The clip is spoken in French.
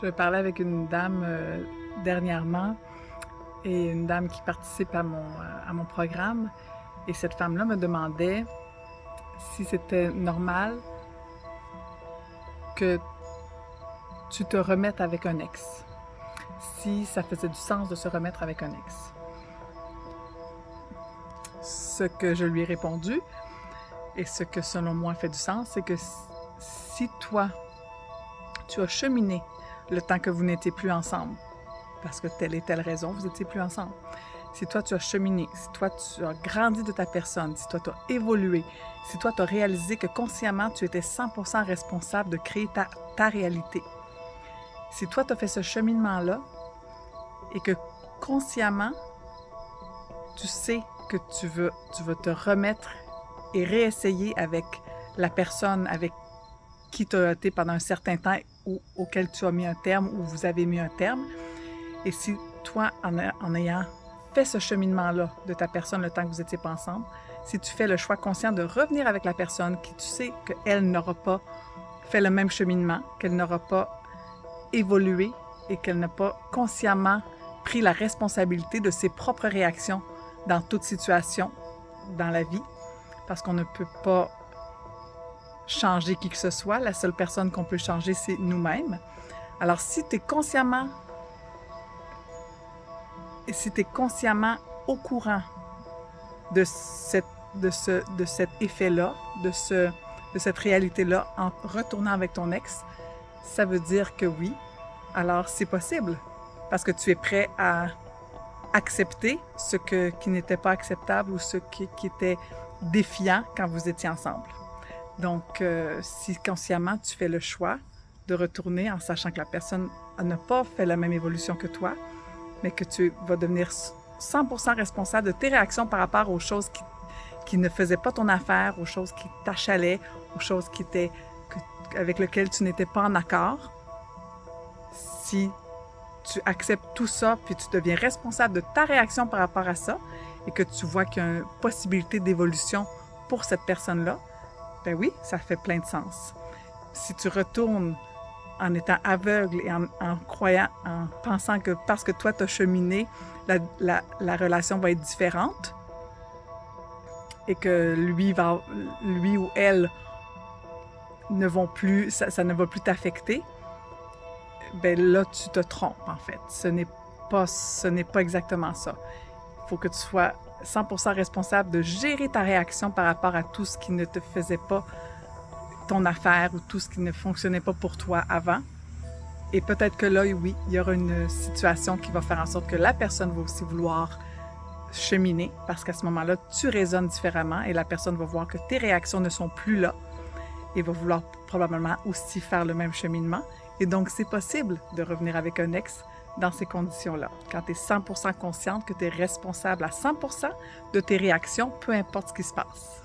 Je parlais avec une dame dernièrement et une dame qui participe à mon programme. Et cette femme-là me demandait si c'était normal que tu te remettes avec un ex, si ça faisait du sens de se remettre avec un ex. Ce que je lui ai répondu et ce que selon moi fait du sens, c'est que si toi, tu as cheminé le temps que vous n'étiez plus ensemble, parce que telle et telle raison, vous n'étiez plus ensemble. Si toi, tu as cheminé, si toi, tu as grandi de ta personne, si toi, tu as évolué, si toi, tu as réalisé que consciemment, tu étais 100% responsable de créer ta réalité. Si toi, tu as fait ce cheminement-là et que consciemment, tu sais que tu veux te remettre et réessayer avec la personne avec qui tu as été pendant un certain temps ou auquel tu as mis un terme ou vous avez mis un terme. Et si toi, en ayant fait ce cheminement-là de ta personne le temps que vous n'étiez pas ensemble, si tu fais le choix conscient de revenir avec la personne qui tu sais qu'elle n'aura pas fait le même cheminement, qu'elle n'aura pas évolué et qu'elle n'a pas consciemment pris la responsabilité de ses propres réactions dans toute situation dans la vie, parce qu'on ne peut pas changer qui que ce soit. La seule personne qu'on peut changer, c'est nous-mêmes. Alors, si tu es consciemment au courant de cet effet-là, de cette réalité-là, en retournant avec ton ex, ça veut dire que oui, alors c'est possible, parce que tu es prêt à accepter qui n'était pas acceptable ou ce qui était défiant quand vous étiez ensemble. Donc, si consciemment tu fais le choix de retourner en sachant que la personne n'a pas fait la même évolution que toi, mais que tu vas devenir 100% responsable de tes réactions par rapport aux choses qui ne faisaient pas ton affaire, aux choses qui t'achalaient, aux choses avec lesquelles tu n'étais pas en accord. Si tu acceptes tout ça, puis tu deviens responsable de ta réaction par rapport à ça, et que tu vois qu'il y a une possibilité d'évolution pour cette personne-là, ben oui, ça fait plein de sens. Si tu retournes en étant aveugle et en croyant, en pensant que parce que toi, tu as cheminé, la relation va être différente et que lui ou elle ne vont plus, ça ne va plus t'affecter, ben là, tu te trompes, en fait. Ce n'est pas exactement ça. Il faut que tu sois 100% responsable de gérer ta réaction par rapport à tout ce qui ne te faisait pas ton affaire ou tout ce qui ne fonctionnait pas pour toi avant. Et peut-être que là, oui, il y aura une situation qui va faire en sorte que la personne va aussi vouloir cheminer, parce qu'à ce moment-là, tu raisonnes différemment et la personne va voir que tes réactions ne sont plus là et va vouloir probablement aussi faire le même cheminement. Et donc, c'est possible de revenir avec un ex dans ces conditions-là, quand tu es 100% consciente que tu es responsable à 100% de tes réactions, peu importe ce qui se passe.